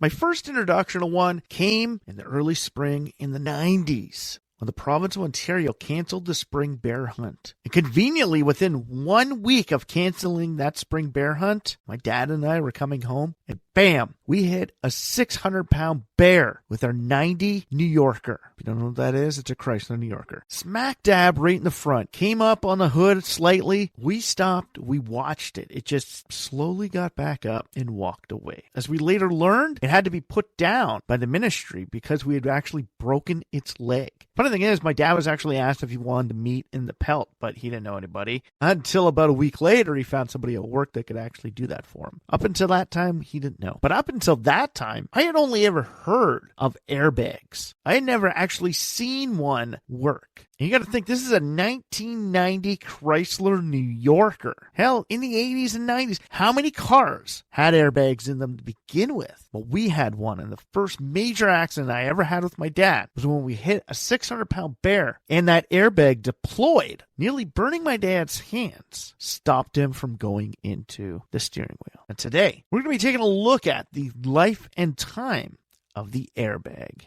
My first introduction to one came in the early spring in the 90s. When the province of Ontario canceled the spring bear hunt. And conveniently, within 1 week of canceling that spring bear hunt, my dad and I were coming home, and bam, we hit a 600-pound bear with our 90 New Yorker. If you don't know what that is, it's a Chrysler New Yorker. Smack dab right in the front. Came up on the hood slightly. We stopped. We watched it. It just slowly got back up and walked away. As we later learned, it had to be put down by the ministry because we had actually broken its leg. Funny thing is, my dad was actually asked if he wanted to meet in the pelt, but he didn't know anybody. Until about a week later, he found somebody at work that could actually do that for him. Up until that time, he didn't know. But up until that time, I had only ever heard of airbags. I had never actually seen one work. And you got to think, this is a 1990 Chrysler New Yorker. Hell, in the 80s and 90s, how many cars had airbags in them to begin with? Well, we had one, and the first major accident I ever had with my dad was when we hit a 600-pound bear, and that airbag deployed, nearly burning my dad's hands, stopped him from going into the steering wheel. And today, we're going to be taking a look at the life and time of the airbag.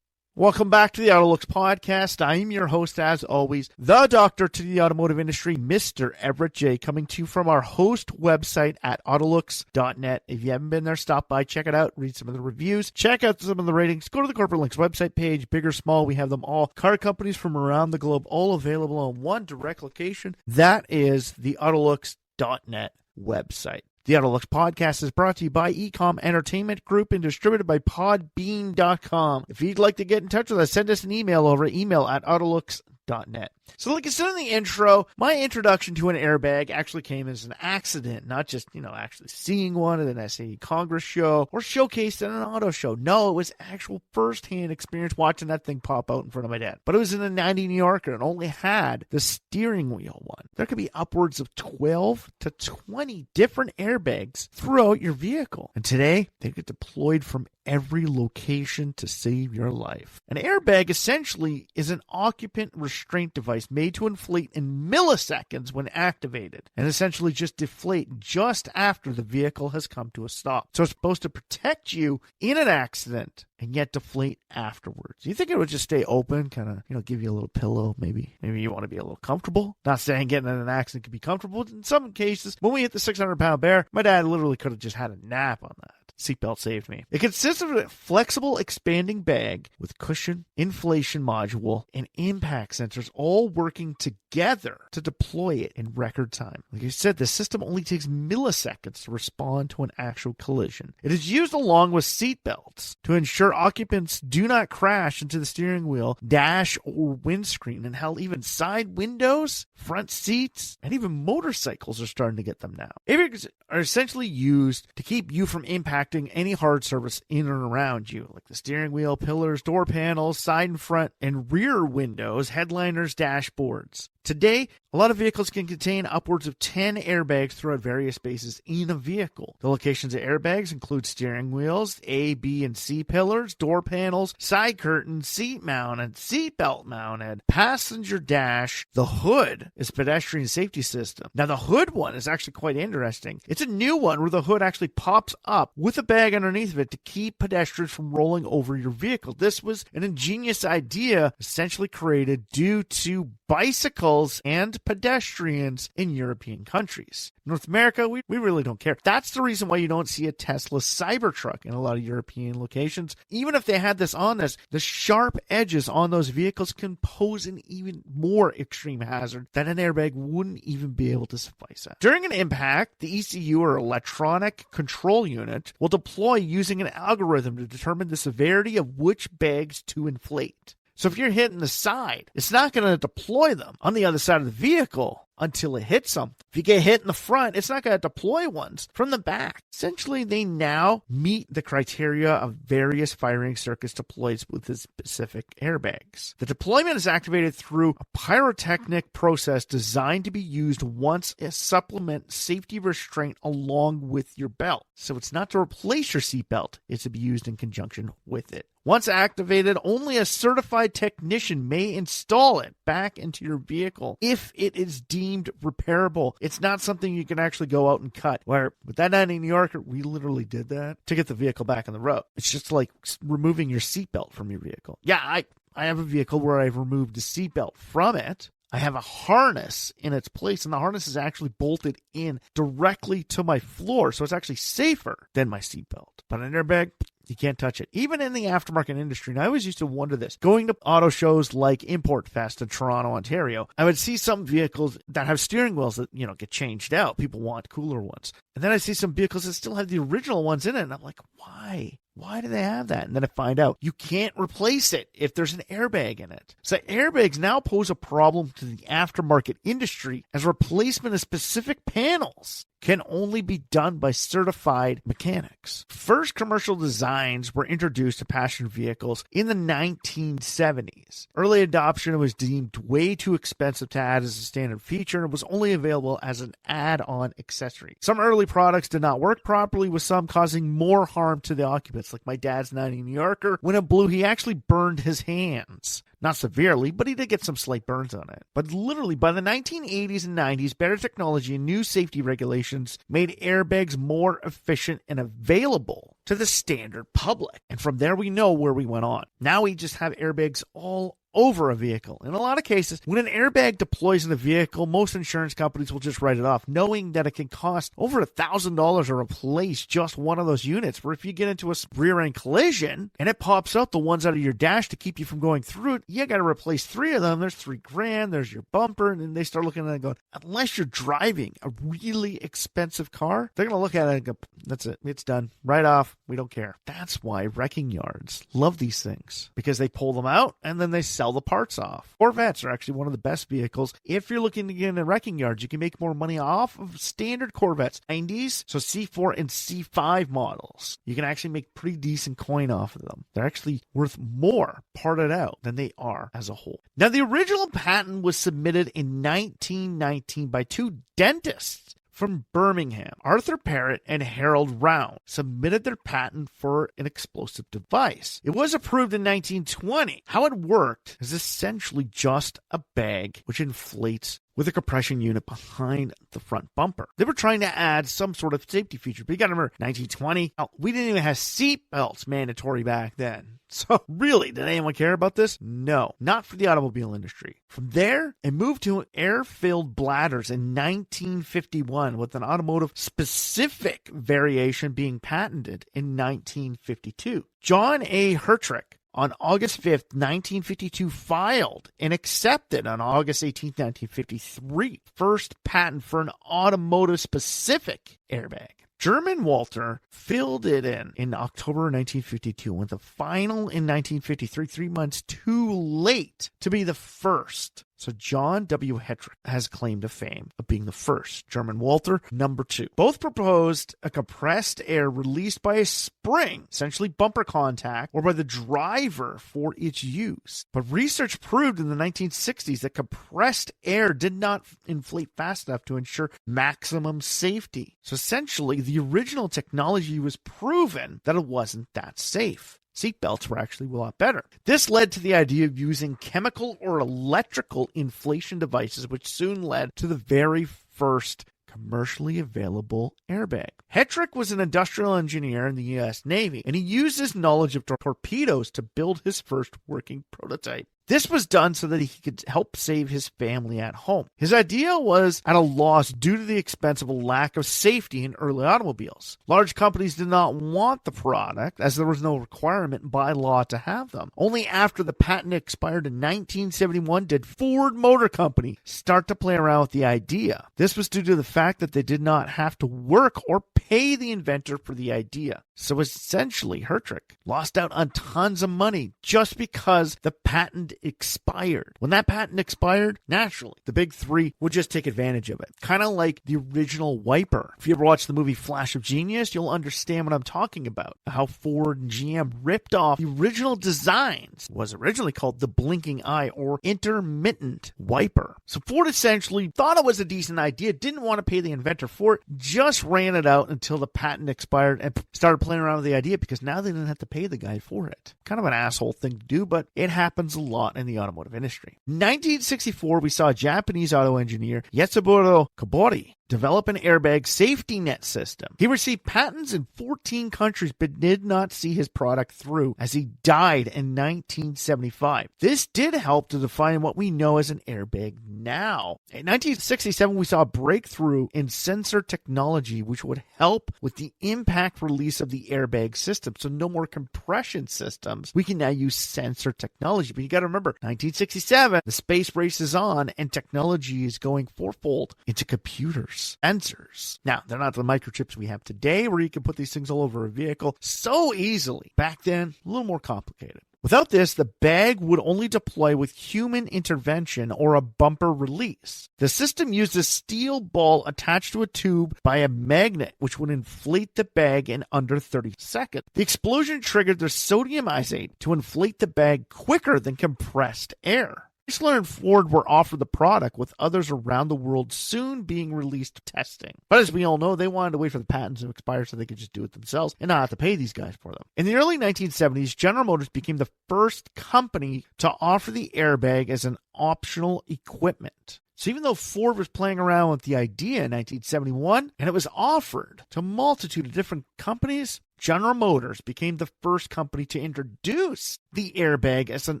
Welcome back to the AutoLooks podcast. I am your host, as always, the doctor to the automotive industry, Mr. Everett J, coming to you from our host website at autolooks.net. If you haven't been there, stop by, check it out, read some of the reviews, check out some of the ratings, go to the Corporate Links website page, big or small, we have them all. Car companies from around the globe, all available on one direct location. That is the autolooks.net website. The AutoLooks podcast is brought to you by Ecom Entertainment Group and distributed by Podbean.com. If you'd like to get in touch with us, send us an email over at autolooks.net. So like I said in the intro, my introduction to an airbag actually came as an accident, not just, actually seeing one at an SAE Congress show or showcased at an auto show. No, it was actual firsthand experience watching that thing pop out in front of my dad. But it was in a 90 New Yorker and only had the steering wheel one. There could be upwards of 12 to 20 different airbags throughout your vehicle. And today, they get deployed from every location to save your life. An airbag essentially is an occupant restraint device made to inflate in milliseconds when activated and essentially just deflate just after the vehicle has come to a stop. So it's supposed to protect you in an accident and yet deflate afterwards. You think it would just stay open, kind of, give you a little pillow, maybe you want to be a little comfortable? Not saying getting in an accident can be comfortable. In some cases, when we hit the 600-pound bear, my dad literally could have just had a nap on that. Seatbelt saved me. It consists of a flexible expanding bag with cushion, inflation module, and impact sensors all working together to deploy it in record time. Like I said, the system only takes milliseconds to respond to an actual collision. It is used along with seatbelts to ensure occupants do not crash into the steering wheel, dash, or windscreen, and hell, even side windows, front seats, and even motorcycles are starting to get them now. Airbags are essentially used to keep you from impacting any hard surface in and around you, like the steering wheel, pillars, door panels, side and front and rear windows, headliners, dashboards. Today, a lot of vehicles can contain upwards of 10 airbags throughout various spaces in a vehicle. The locations of airbags include steering wheels, A, B, and C pillars, door panels, side curtains, seat mounted, seat belt mounted, passenger dash. The hood is pedestrian safety system. Now, the hood one is actually quite interesting. It's a new one where the hood actually pops up with a bag underneath of it to keep pedestrians from rolling over your vehicle. This was an ingenious idea essentially created due to bicycles and pedestrians in European countries. North America, we really don't care. That's the reason why you don't see a Tesla Cybertruck in a lot of European locations. Even if they had this on this, the sharp edges on those vehicles can pose an even more extreme hazard that an airbag wouldn't even be able to suffice at. During an impact, the ECU or electronic control unit will deploy using an algorithm to determine the severity of which bags to inflate. So if you're hitting the side, it's not going to deploy them on the other side of the vehicle until it hits something. If you get hit in the front, it's not going to deploy ones from the back. Essentially, they now meet the criteria of various firing circuits deployed with the specific airbags. The deployment is activated through a pyrotechnic process designed to be used once a supplement safety restraint along with your belt. So it's not to replace your seatbelt, it's to be used in conjunction with it. Once activated, only a certified technician may install it back into your vehicle if it is deemed repairable. It's not something you can actually go out and cut. Where with that 90 New Yorker, we literally did that to get the vehicle back on the road. It's just like removing your seatbelt from your vehicle. Yeah, I have a vehicle where I've removed the seatbelt from it. I have a harness in its place, and the harness is actually bolted in directly to my floor, so it's actually safer than my seatbelt. But an airbag, you can't touch it. Even in the aftermarket industry, and I always used to wonder this, going to auto shows like Import Fest in Toronto, Ontario, I would see some vehicles that have steering wheels that, get changed out. People want cooler ones. And then I see some vehicles that still have the original ones in it, and I'm like, why? Why do they have that? And then I find out you can't replace it if there's an airbag in it. So airbags now pose a problem to the aftermarket industry, as replacement of specific panels can only be done by certified mechanics. First commercial designs were introduced to passenger vehicles in the 1970s. Early adoption was deemed way too expensive to add as a standard feature and was only available as an add-on accessory. Some early products did not work properly, with some causing more harm to the occupants. Like my dad's 90 New Yorker, when it blew, he actually burned his hands. Not severely, but he did get some slight burns on it. But literally, by the 1980s and 90s, better technology and new safety regulations made airbags more efficient and available to the standard public. And from there, we know where we went on. Now we just have airbags all over a vehicle. In a lot of cases, when an airbag deploys in a vehicle, most insurance companies will just write it off, knowing that it can cost over $1,000 to replace just one of those units. Where if you get into a rear-end collision and it pops out the ones out of your dash to keep you from going through it, you got to replace 3 of them. There's $3,000. There's your bumper, and then they start looking at it and going, unless you're driving a really expensive car, they're going to look at it and go, that's it. It's done. Right off. We don't care. That's why wrecking yards love these things, because they pull them out and then they sell the parts off. Corvettes are actually one of the best vehicles. If you're looking to get into wrecking yards, you can make more money off of standard Corvettes, 90s, so C4 and C5 models. You can actually make pretty decent coin off of them. They're actually worth more parted out than they are as a whole. Now, the original patent was submitted in 1919 by 2 dentists from Birmingham. Arthur Parrott and Harold Round submitted their patent for an explosive device. It was approved in 1920. How it worked is essentially just a bag which inflates with a compression unit behind the front bumper. They were trying to add some sort of safety feature, but you got to remember, 1920, we didn't even have seat belts mandatory back then. So really, did anyone care about this? No, not for the automobile industry. From there, it moved to air-filled bladders in 1951, with an automotive-specific variation being patented in 1952. John A. Hertrick, on August 5th, 1952, filed and accepted on August 18th, 1953, first patent for an automotive-specific airbag. German Walter filled it in October 1952, with the final in 1953, 3 months too late to be the first. So John W. Hertrick has claim to fame of being the first. German Walter, number 2. Both proposed a compressed air released by a spring, essentially bumper contact, or by the driver for its use. But research proved in the 1960s that compressed air did not inflate fast enough to ensure maximum safety. So essentially, the original technology was proven that it wasn't that safe. Seatbelts were actually a lot better. This led to the idea of using chemical or electrical inflation devices, which soon led to the very first commercially available airbag. Hertrick was an industrial engineer in the U.S. Navy, and he used his knowledge of torpedoes to build his first working prototype. This was done so that he could help save his family at home. His idea was at a loss due to the expense of a lack of safety in early automobiles. Large companies did not want the product, as there was no requirement by law to have them. Only after the patent expired in 1971 did Ford Motor Company start to play around with the idea. This was due to the fact that they did not have to work or pay the inventor for the idea. So essentially, Hertrick lost out on tons of money just because the patent expired. When that patent expired, naturally, the big three would just take advantage of it. Kind of like the original wiper. If you ever watched the movie Flash of Genius, you'll understand what I'm talking about. How Ford and GM ripped off the original designs. It was originally called the blinking eye or intermittent wiper. So Ford essentially thought it was a decent idea, didn't want to pay the inventor for it, just ran it out until the patent expired and started playing around with the idea because now they didn't have to pay the guy for it. Kind of an asshole thing to do, but it happens a lot in the automotive industry. 1964, we saw a Japanese auto engineer, Yatsuburo Kobori, develop an airbag safety net system. He received patents in 14 countries but did not see his product through as he died in 1975. This did help to define what we know as an airbag now. In 1967, we saw a breakthrough in sensor technology which would help with the impact release of the airbag system. So no more compression systems. We can now use sensor technology. But you got to remember, 1967, the space race is on and technology is going fourfold into computers. Sensors. Now, they're not the microchips we have today where you can put these things all over a vehicle so easily. Back then, a little more complicated. Without this, the bag would only deploy with human intervention or a bumper release. The system used a steel ball attached to a tube by a magnet, which would inflate the bag in under 30 seconds. The explosion triggered the sodium isocyanate to inflate the bag quicker than compressed air. Chrysler and Ford were offered the product, with others around the world soon being released to testing. But as we all know, they wanted to wait for the patents to expire so they could just do it themselves and not have to pay these guys for them. In the early 1970s, General Motors became the first company to offer the airbag as an optional equipment. So even though Ford was playing around with the idea in 1971, and it was offered to a multitude of different companies, General Motors became the first company to introduce the airbag as an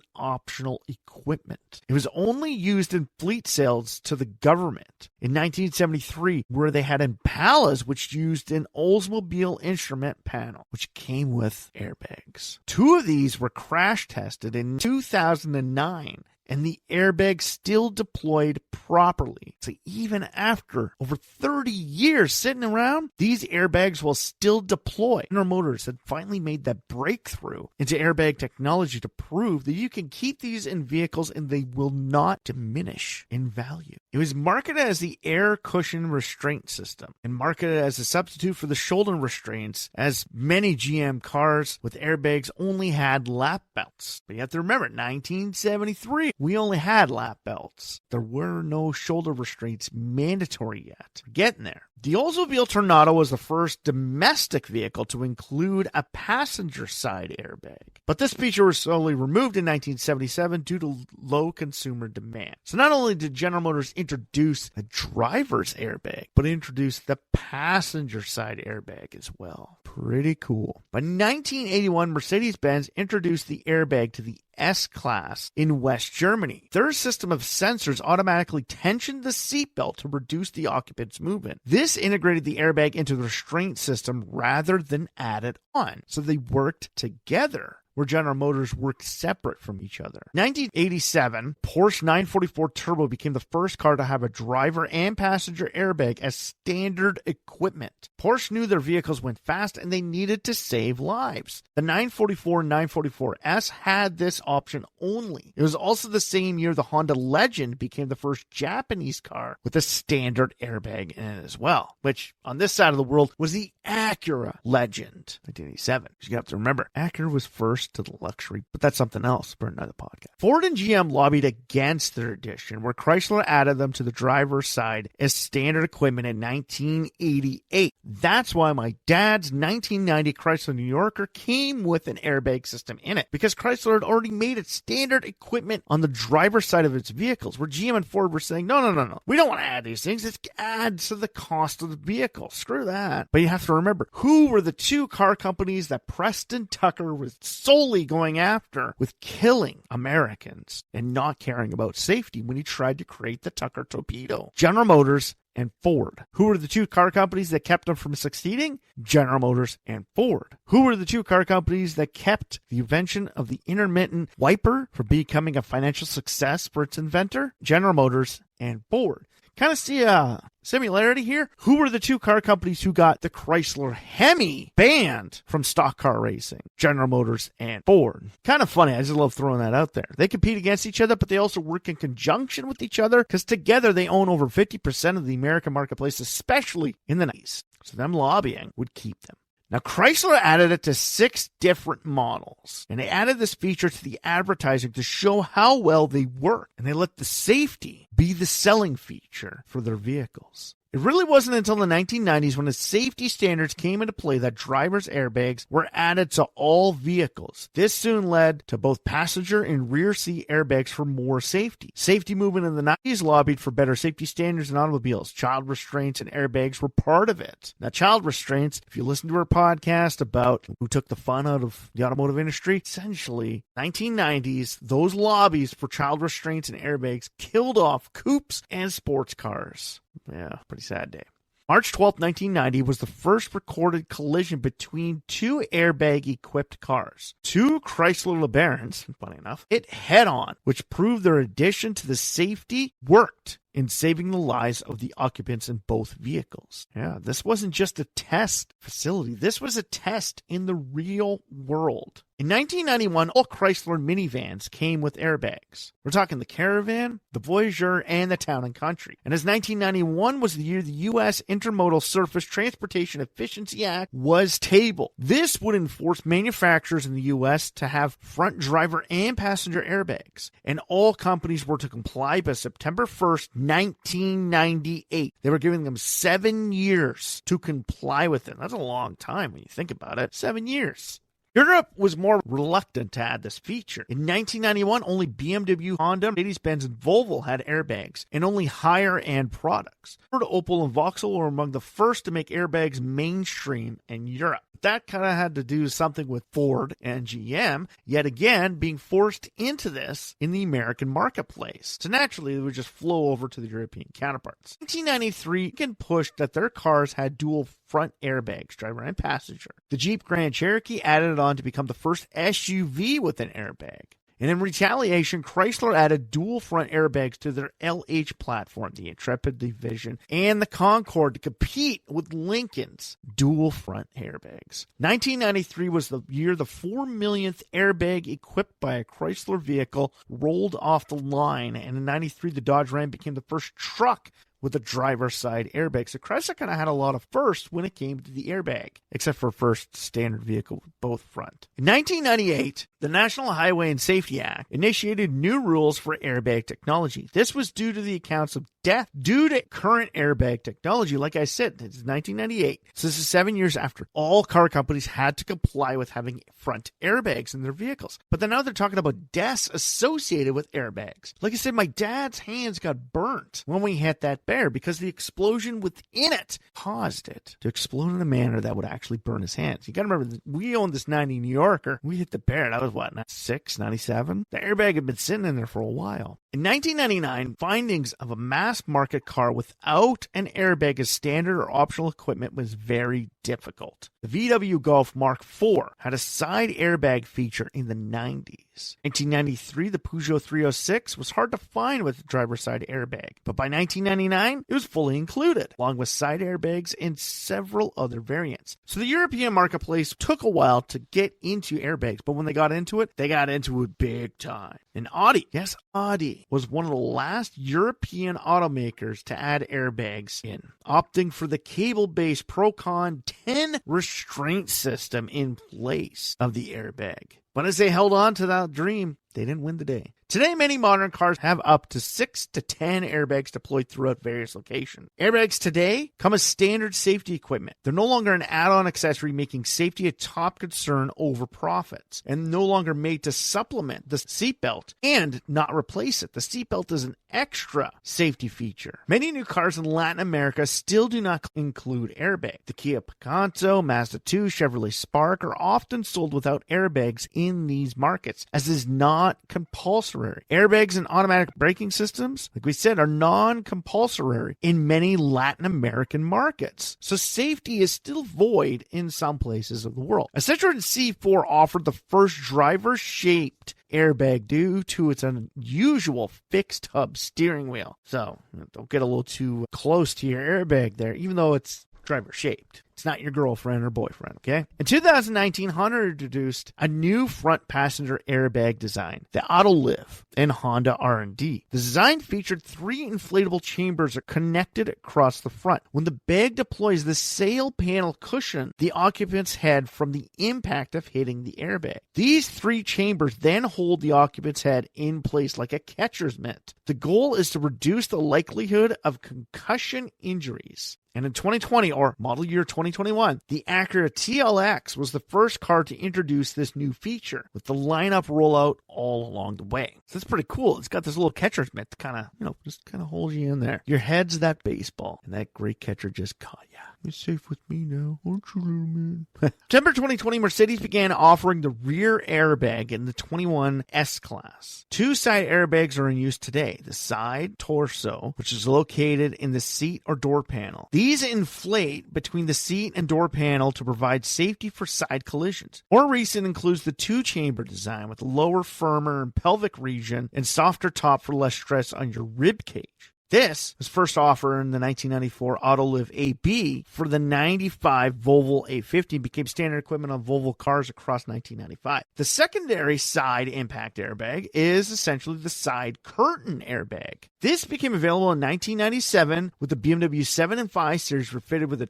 optional equipment. It was only used in fleet sales to the government. In 1973, where they had Impalas, which used an Oldsmobile instrument panel, which came with airbags. Two of these were crash tested in 2009. And the airbag still deployed properly. So even after over 30 years sitting around, these airbags will still deploy. General Motors had finally made that breakthrough into airbag technology to prove that you can keep these in vehicles and they will not diminish in value. It was marketed as the air cushion restraint system and marketed as a substitute for the shoulder restraints, as many GM cars with airbags only had lap belts. But you have to remember, 1973, we only had lap belts. There were no shoulder restraints mandatory yet. We're getting there. The Oldsmobile Tornado was the first domestic vehicle to include a passenger side airbag. But this feature was slowly removed in 1977 due to low consumer demand. So not only did General Motors introduce a driver's airbag, but introduced the passenger side airbag as well. Pretty cool. By 1981, Mercedes-Benz introduced the airbag to the S-Class in West Germany. Their system of sensors automatically tensioned the seatbelt to reduce the occupant's movement. This integrated the airbag into the restraint system rather than add it on, so they worked together, where General Motors worked separate from each other. 1987, Porsche 944 Turbo became the first car to have a driver and passenger airbag as standard equipment. Porsche knew their vehicles went fast and they needed to save lives. The 944 and 944S had this option only. It was also the same year the Honda Legend became the first Japanese car with a standard airbag in it as well, which on this side of the world was the Acura Legend, 1987. You have to remember, Acura was first to the luxury, but that's something else for another podcast. Ford and GM lobbied against their addition, where Chrysler added them to the driver's side as standard equipment in 1988. That's why my dad's 1990 Chrysler New Yorker came with an airbag system in it, because Chrysler had already made it standard equipment on the driver's side of its vehicles, where GM and Ford were saying, no, we don't want to add these things. It adds to the cost of the vehicle. Screw that. But you have to remember, who were the two car companies that Preston Tucker was solely going after with killing Americans and not caring about safety when he tried to create the Tucker torpedo? General Motors and Ford. Who were the two car companies that kept them from succeeding? General Motors and Ford. Who were the two car companies that kept the invention of the intermittent wiper from becoming a financial success for its inventor? General Motors and Ford. Kind of see a similarity here. Who were the two car companies who got the Chrysler Hemi banned from stock car racing? General Motors and Ford. Kind of funny. I just love throwing that out there. They compete against each other, but they also work in conjunction with each other because together they own over 50% of the American marketplace, especially in the 90s. So them lobbying would keep them. Now, Chrysler added it to 6 different models, and they added this feature to the advertising to show how well they work, and they let the safety be the selling feature for their vehicles. It really wasn't until the 1990s when the safety standards came into play that driver's airbags were added to all vehicles. This soon led to both passenger and rear seat airbags for more safety. Safety movement in the 90s lobbied for better safety standards in automobiles. Child restraints and airbags were part of it. Now, child restraints, if you listen to our podcast about who took the fun out of the automotive industry, essentially, 1990s, those lobbies for child restraints and airbags killed off coupes and sports cars. Yeah, pretty sad day. March 12, 1990 was the first recorded collision between 2 airbag-equipped cars. 2 Chrysler LeBarons, funny enough, hit head-on, which proved their addition to the safety worked in saving the lives of the occupants in both vehicles. Yeah, this wasn't just a test facility. This was a test in the real world. In 1991, all Chrysler minivans came with airbags. We're talking the Caravan, the Voyager, and the Town & Country. And as 1991 was the year the U.S. Intermodal Surface Transportation Efficiency Act was tabled. This would enforce manufacturers in the U.S. to have front driver and passenger airbags. And all companies were to comply by September 1st, 1998. They were giving them 7 years to comply with it. That's a long time when you think about it. 7 years. Europe was more reluctant to add this feature. In 1991, only BMW, Honda, Mercedes-Benz, and Volvo had airbags, and only higher-end products. Ford, Opel, and Vauxhall were among the first to make airbags mainstream in Europe. That kind of had to do something with Ford and GM, yet again being forced into this in the American marketplace. So naturally, it would just flow over to the European counterparts. 1993, Lincoln pushed that their cars had dual front airbags, driver and passenger. The Jeep Grand Cherokee added it on to become the first SUV with an airbag. And in retaliation, Chrysler added dual front airbags to their LH platform, the Intrepid Division, and the Concorde to compete with Lincoln's dual front airbags. 1993 was the year the 4 millionth airbag equipped by a Chrysler vehicle rolled off the line, and in 93 the Dodge Ram became the first truck with a driver's side airbag. So Chrysler kind of had a lot of firsts when it came to the airbag, except for first standard vehicle with both front. In 1998, the National Highway and Safety Act initiated new rules for airbag technology. This was due to the accounts of death due to current airbag technology. Like I said, it's 1998. So this is 7 years after all car companies had to comply with having front airbags in their vehicles. But then now they're talking about deaths associated with airbags. Like I said, my dad's hands got burnt when we hit that bear because the explosion within it caused it to explode in a manner that would actually burn his hands. You got to remember, we owned this 90 New Yorker. We hit the bear. That was what, 96, 97? The airbag had been sitting in there for a while. In 1999, findings of a mass market car without an airbag as standard or optional equipment was very difficult. The VW Golf Mark IV had a side airbag feature in the 90s. 1993, the Peugeot 306 was hard to find with a driver's side airbag, but by 1999, it was fully included, along with side airbags and several other variants. So the European marketplace took a while to get into airbags, but when they got into it big time. And Audi, yes, Audi, was one of the last European automakers to add airbags in, opting for the cable-based Procon 10 restraint system in place of the airbag. But as they held on to that dream, they didn't win the day. Today, many modern cars have up to 6 to 10 airbags deployed throughout various locations. Airbags today come as standard safety equipment. They're no longer an add-on accessory, making safety a top concern over profits, and no longer made to supplement the seatbelt and not replace it. The seatbelt is an extra safety feature. Many new cars in Latin America still do not include airbag. The Kia Picanto, Mazda 2, Chevrolet Spark are often sold without airbags in these markets, as is not compulsory. Airbags and automatic braking systems, like we said, are non-compulsory in many Latin American markets. So safety is still void in some places of the world. A Citroen C4 offered the first driver-shaped airbag due to its unusual fixed hub steering wheel. So don't get a little too close to your airbag there, even though it's driver shaped. It's not your girlfriend or boyfriend, okay? In 2019, Honda introduced a new front passenger airbag design, the AutoLooks, and Honda R&D. The design featured 3 inflatable chambers connected across the front. When the bag deploys, the sail panel cushion the occupant's head from the impact of hitting the airbag. These 3 chambers then hold the occupant's head in place like a catcher's mitt. The goal is to reduce the likelihood of concussion injuries. And in 2020, or model year 2021, the Acura TLX was the first car to introduce this new feature, with the lineup rollout all along the way. So that's pretty cool. It's got this little catcher's mitt to kind of, just kind of hold you in there. Your head's that baseball, and that great catcher just caught you. You're safe with me now, aren't you, little man? September 2020, Mercedes began offering the rear airbag in the 21 S-Class. 2 side airbags are in use today. The side torso, which is located in the seat or door panel. These inflate between the seat and door panel to provide safety for side collisions. More recent includes the 2-chamber design with a lower, firmer, and pelvic region and softer top for less stress on your rib cage. This was first offered in the 1994 AutoLooks AB for the 95 Volvo A50 and became standard equipment on Volvo cars across 1995. The secondary side impact airbag is essentially the side curtain airbag. This became available in 1997 with the BMW 7 and 5 series were fitted with a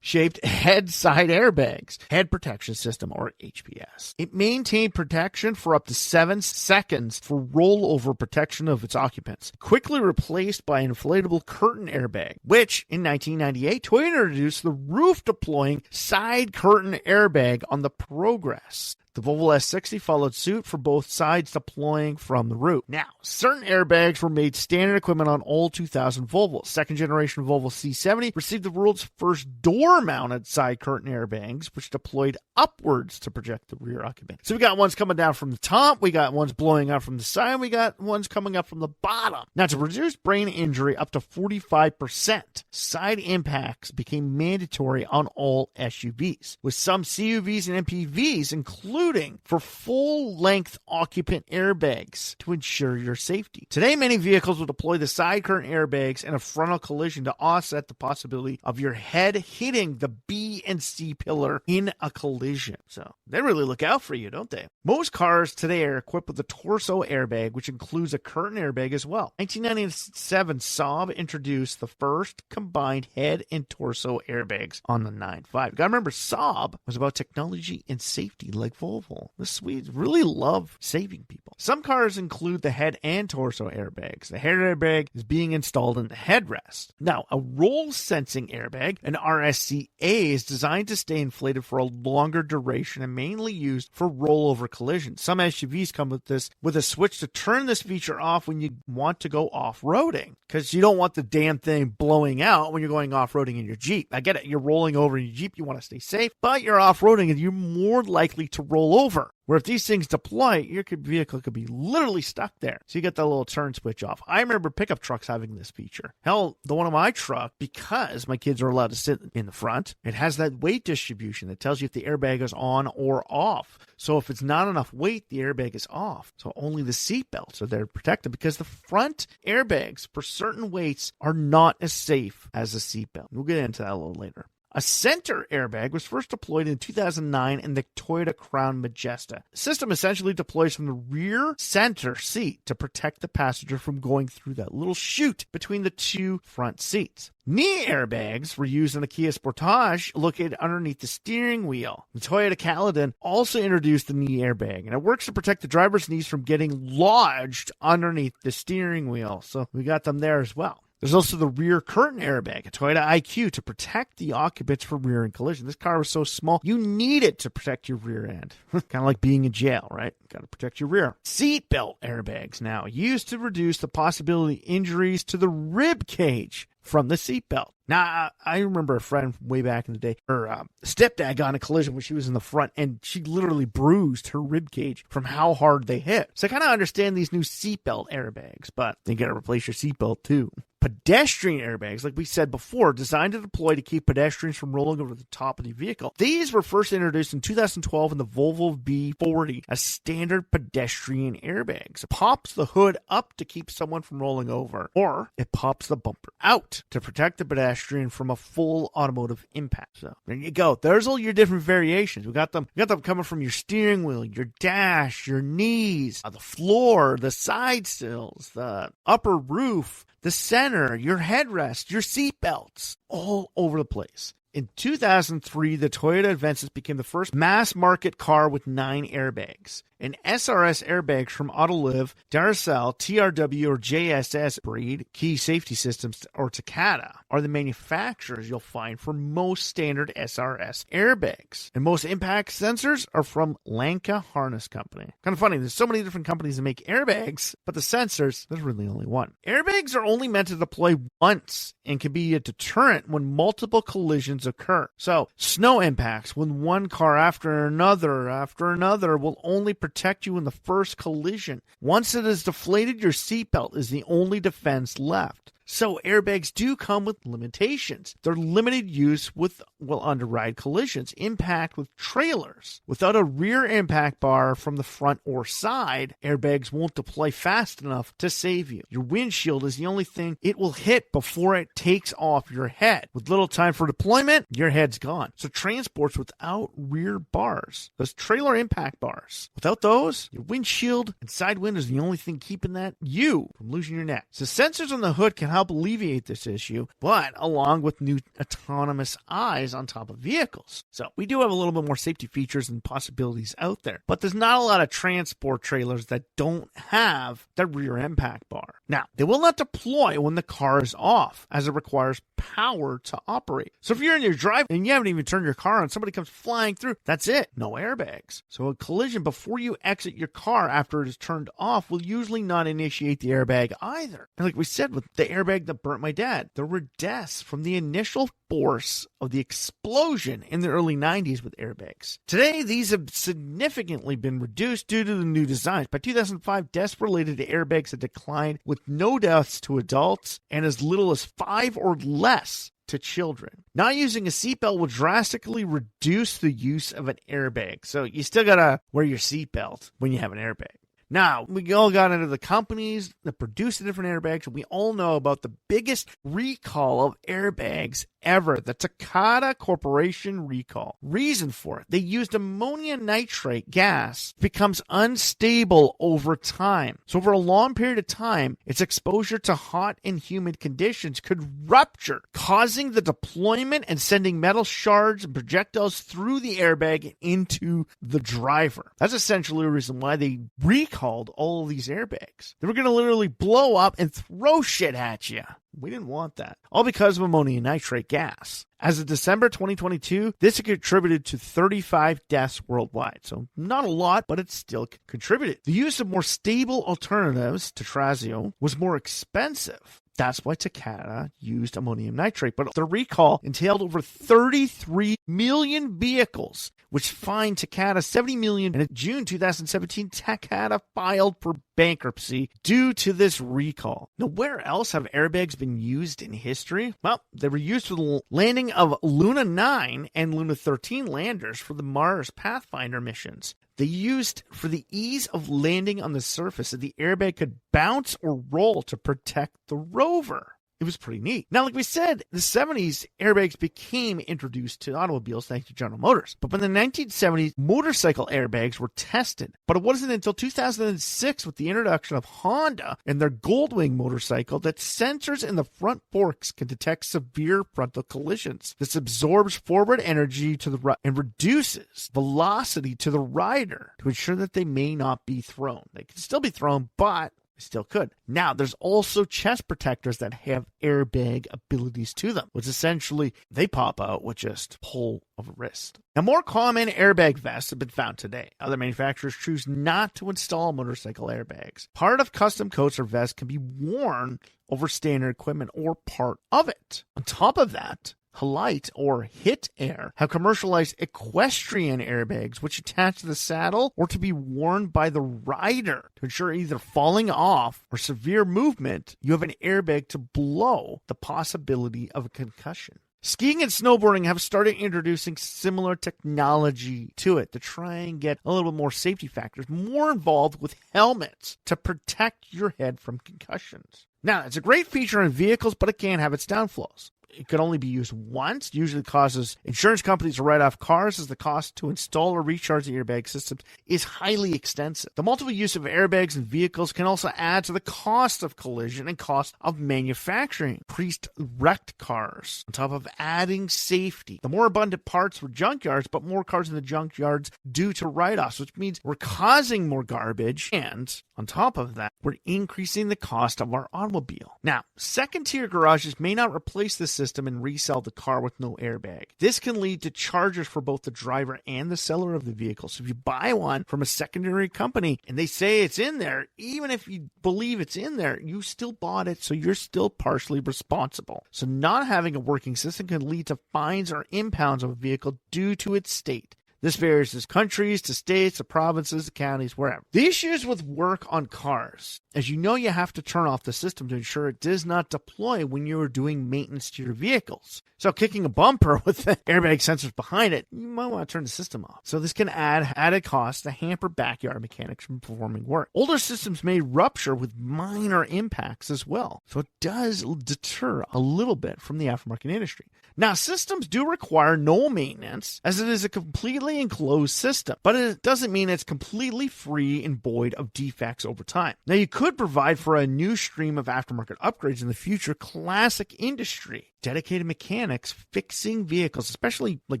shaped head side airbags, head protection system, or HPS. It maintained protection for up to 7 seconds for rollover protection of its occupants, quickly replaced by an inflatable curtain airbag, which in 1998, Toyota introduced the roof deploying side curtain airbag on the Progress. The Volvo S60 followed suit for both sides deploying from the roof. Now, certain airbags were made standard equipment on all 2000 Volvos. Second generation Volvo C70 received the world's first door-mounted side curtain airbags, which deployed upwards to protect the rear occupant. So we got ones coming down from the top, we got ones blowing out from the side, we got ones coming up from the bottom. Now, to reduce brain injury up to 45%, side impacts became mandatory on all SUVs, with some CUVs and MPVs including for full-length occupant airbags to ensure your safety. Today, many vehicles will deploy the side curtain airbags in a frontal collision to offset the possibility of your head hitting the B and C pillar in a collision. So they really look out for you, don't they? Most cars today are equipped with a torso airbag, which includes a curtain airbag as well. 1997, Saab introduced the first combined head and torso airbags on the 9.5. You gotta remember, Saab was about technology and safety like Volvo. The Swedes really love saving people. Some cars include the head and torso airbags. The head airbag is being installed in the headrest. Now, a roll sensing airbag, an RSCA, is designed to stay inflated for a longer duration and mainly used for rollover collisions. Some SUVs come with this with a switch to turn this feature off when you want to go off-roading, because you don't want the damn thing blowing out when you're going off-roading in your Jeep. I get it. You're rolling over in your Jeep. You want to stay safe, but you're off-roading and you're more likely to roll over. Where if these things deploy, your vehicle could be literally stuck there. So you get that little turn switch off. I remember pickup trucks having this feature. Hell, the one of my truck, because my kids are allowed to sit in the front, it has that weight distribution that tells you if the airbag is on or off. So if it's not enough weight, the airbag is off. So only the seat belts are there to protect it, because the front airbags for certain weights are not as safe as a seat belt. We'll get into that a little later. A center airbag was first deployed in 2009 in the Toyota Crown Majesta. The system essentially deploys from the rear center seat to protect the passenger from going through that little chute between the 2 front seats. Knee airbags were used in the Kia Sportage located underneath the steering wheel. The Toyota Caledon also introduced the knee airbag, and it works to protect the driver's knees from getting lodged underneath the steering wheel. So we got them there as well. There's also the rear curtain airbag, a Toyota IQ, to protect the occupants from rear end collision. This car was so small, you need it to protect your rear end. Kind of like being in jail, right? Got to protect your rear. Seat belt airbags now used to reduce the possibility of injuries to the rib cage from the seatbelt. Now, I remember a friend way back in the day, her stepdad got in a collision when she was in the front, and she literally bruised her rib cage from how hard they hit. So I kind of understand these new seatbelt airbags, but you got to replace your seatbelt too. Pedestrian airbags, like we said before, designed to deploy to keep pedestrians from rolling over the top of the vehicle. These were first introduced in 2012 in the Volvo V40 as standard pedestrian airbags. It pops the hood up to keep someone from rolling over, or it pops the bumper out to protect the pedestrian from a full automotive impact. So there you go. There's all your different variations. We got them coming from your steering wheel, your dash, your knees, the floor, the side sills, the upper roof, the center, your headrest, your seat belts, all over the place. In 2003, the Toyota Avensis became the first mass-market car with 9 airbags. And SRS airbags from AutoLooks, Duracell, TRW, or JSS breed, Key Safety Systems, or Takata are the manufacturers you'll find for most standard SRS airbags. And most impact sensors are from Lanka Harness Company. Kind of funny, there's so many different companies that make airbags, but the sensors, there's really only one. Airbags are only meant to deploy once and can be a deterrent when multiple collisions occur. So, snow impacts, when one car after another will only protect you in the first collision. Once it is deflated, your seatbelt is the only defense left. So airbags do come with limitations. They're limited use with, under-ride collisions, impact with trailers. Without a rear impact bar from the front or side, airbags won't deploy fast enough to save you. Your windshield is the only thing it will hit before it takes off your head. With little time for deployment, your head's gone. So transports without rear bars, those trailer impact bars, without those, your windshield and side window is the only thing keeping you from losing your neck. So sensors on the hood can help alleviate this issue, but along with new autonomous eyes on top of vehicles. So we do have a little bit more safety features and possibilities out there, but there's not a lot of transport trailers that don't have the rear impact bar. Now, they will not deploy when the car is off, as it requires power to operate. So if you're in your drive and you haven't even turned your car on, somebody comes flying through, that's it, no airbags. So a collision before you exit your car after it is turned off will usually not initiate the airbag either. And like we said with the airbag that burnt my dad, there were deaths from the initial force of the explosion in the early 90s with airbags. Today, these have significantly been reduced due to the new designs. By 2005, deaths related to airbags had declined, with no deaths to adults and as little as 5 or less to children. Not using a seatbelt will drastically reduce the use of an airbag. So you still gotta wear your seatbelt when you have an airbag. Now, we all got into the companies that produce the different airbags, and we all know about the biggest recall of airbags ever, the Takata Corporation recall. Reason for it, they used ammonium nitrate gas. It becomes unstable over time. So over a long period of time, its exposure to hot and humid conditions could rupture, causing the deployment and sending metal shards and projectiles through the airbag and into the driver. That's essentially the reason why they recalled all of these airbags. They were going to literally blow up and throw shit at you. We didn't want that. All because of ammonium nitrate gas. As of December 2022, this had contributed to 35 deaths worldwide. So not a lot, but it still contributed. The use of more stable alternatives to Trazio was more expensive. That's why Takata used ammonium nitrate. But the recall entailed over 33 million vehicles, which fined Takata $70 million. And in June 2017, Takata filed for bankruptcy due to this recall. Now, where else have airbags been used in history? Well, they were used for the landing of Luna 9 and Luna 13 landers for the Mars Pathfinder missions. They used for the ease of landing on the surface so the airbag could bounce or roll to protect the rover. It was pretty neat. Now, like we said, the 70s, airbags became introduced to automobiles thanks to General Motors. But by the 1970s, motorcycle airbags were tested. But it wasn't until 2006 with the introduction of Honda and their Goldwing motorcycle that sensors in the front forks can detect severe frontal collisions. This absorbs forward energy to the and reduces velocity to the rider to ensure that they may not be thrown. They can still be thrown, but still could. Now, there's also chest protectors that have airbag abilities to them, which essentially they pop out with just pull of a wrist. Now, more common airbag vests have been found today. Other manufacturers choose not to install motorcycle airbags. Part of custom coats or vests can be worn over standard equipment or part of it. On top of that, Halite or Hit Air have commercialized equestrian airbags which attach to the saddle or to be worn by the rider to ensure either falling off or severe movement, you have an airbag to blow the possibility of a concussion. Skiing and snowboarding have started introducing similar technology to it to try and get a little bit more safety factors, more involved with helmets to protect your head from concussions. Now, it's a great feature in vehicles, but it can have its downfalls. It could only be used once. It usually causes insurance companies to write off cars as the cost to install or recharge the airbag systems is highly extensive. The multiple use of airbags in vehicles can also add to the cost of collision and cost of manufacturing increased wrecked cars. On top of adding safety, the more abundant parts were junkyards, but more cars in the junkyards due to write-offs, which means we're causing more garbage, and on top of that, we're increasing the cost of our automobile. Now, second-tier garages may not replace this system and resell the car with no airbag. This can lead to charges for both the driver and the seller of the vehicle. So if you buy one from a secondary company and they say it's in there, even if you believe it's in there, you still bought it, so you're still partially responsible. So not having a working system can lead to fines or impounds of a vehicle due to its state. This varies to countries, to states, to provinces, to counties, wherever. The issues with work on cars, as you know, you have to turn off the system to ensure it does not deploy when you are doing maintenance to your vehicles. So kicking a bumper with the airbag sensors behind it, you might want to turn the system off. So this can add added costs to hamper backyard mechanics from performing work. Older systems may rupture with minor impacts as well. So it does deter a little bit from the aftermarket industry. Now, systems do require no maintenance as it is a completely enclosed system, but it doesn't mean it's completely free and void of defects over time. Now, you could provide for a new stream of aftermarket upgrades in the future classic industry. Dedicated mechanics fixing vehicles, especially like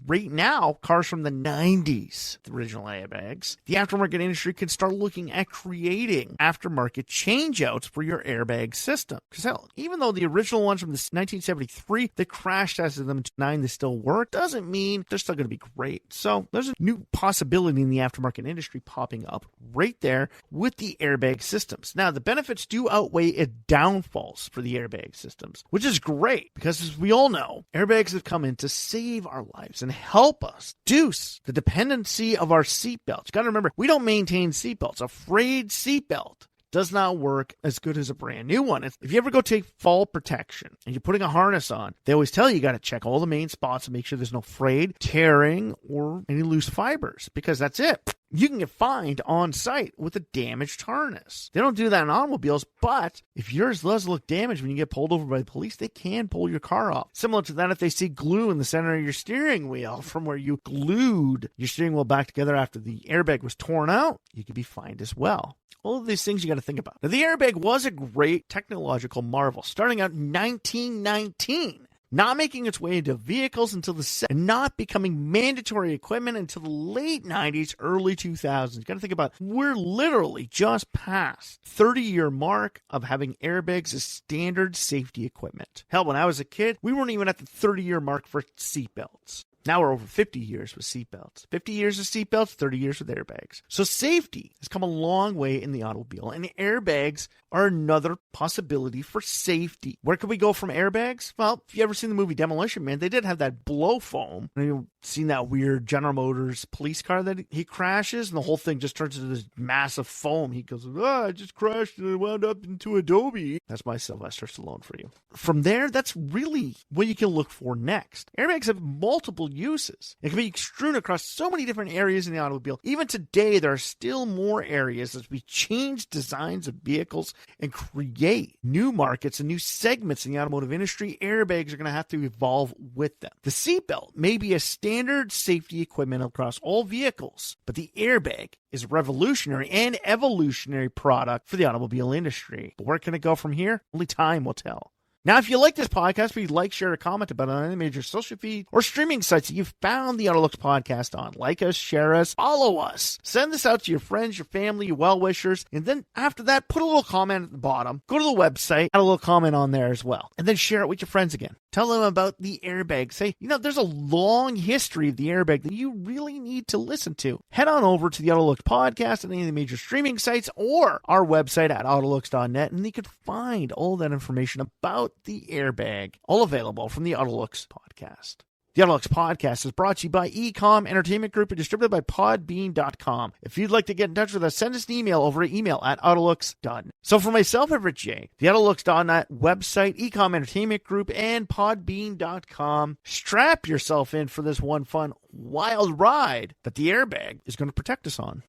right now, cars from the 90s, the original airbags. The aftermarket industry can start looking at creating aftermarket changeouts for your airbag system. Because hell, even though the original ones from 1973, they crash tested them in 2009, they still work, doesn't mean they're still going to be great. So there's a new possibility in the aftermarket industry popping up right there with the airbag systems. Now, the benefits do outweigh its downfalls for the airbag systems, which is great because as we all know, airbags have come in to save our lives and help us reduce the dependency of our seatbelts. You got to remember, we don't maintain seatbelts. A frayed seatbelt does not work as good as a brand new one. If you ever go take fall protection and you're putting a harness on, they always tell you got to check all the main spots and make sure there's no frayed, tearing, or any loose fibers, because that's it. You can get fined on site with a damaged harness. They don't do that in automobiles, but if yours does look damaged when you get pulled over by the police, they can pull your car off. Similar to that, if they see glue in the center of your steering wheel from where you glued your steering wheel back together after the airbag was torn out, you could be fined as well. All of these things you got to think about. Now, the airbag was a great technological marvel, starting out in 1919. Not making its way into vehicles until the 70s, and not becoming mandatory equipment until the late 90s, early 2000s. You got to think about, we're literally just past 30-year mark of having airbags as standard safety equipment. Hell, when I was a kid, we weren't even at the 30-year mark for seatbelts. Now we're over 50 years with seatbelts. 50 years of seatbelts, 30 years with airbags. So safety has come a long way in the automobile, and the airbags are another possibility for safety. Where could we go from airbags? Well, if you ever seen the movie Demolition Man, they did have that blow foam. And you've seen that weird General Motors police car that he crashes, and the whole thing just turns into this massive foam. He goes, I just crashed and I wound up into Adobe. That's my Sylvester Stallone for you. From there, that's really what you can look for next. Airbags have multiple uses. It can be strewn across so many different areas in the automobile. Even today, there are still more areas as we change designs of vehicles and create new markets and new segments in the automotive industry. Airbags are going to have to evolve with them. The seatbelt may be a standard safety equipment across all vehicles, but the airbag is a revolutionary and evolutionary product for the automobile industry. But where can it go from here? Only time will tell. Now, if you like this podcast, please like, share, or comment about it on any major social feed or streaming sites that you've found the AutoLooks podcast on. Like us, share us, follow us. Send this out to your friends, your family, your well-wishers. And then after that, put a little comment at the bottom. Go to the website, add a little comment on there as well. And then share it with your friends again. Tell them about the airbag. Say, there's a long history of the airbag that you really need to listen to. Head on over to the AutoLooks podcast on any of the major streaming sites or our website at autolooks.net, and you can find all that information about the airbag, all available from the AutoLooks podcast. The AutoLooks podcast is brought to you by Ecom Entertainment Group and distributed by Podbean.com. If you'd like to get in touch with us, send us an email over at email@autolooks.net. So for myself, Everett J, the autolooks.net website, Ecom Entertainment Group, and Podbean.com, strap yourself in for this one fun, wild ride that the airbag is going to protect us on.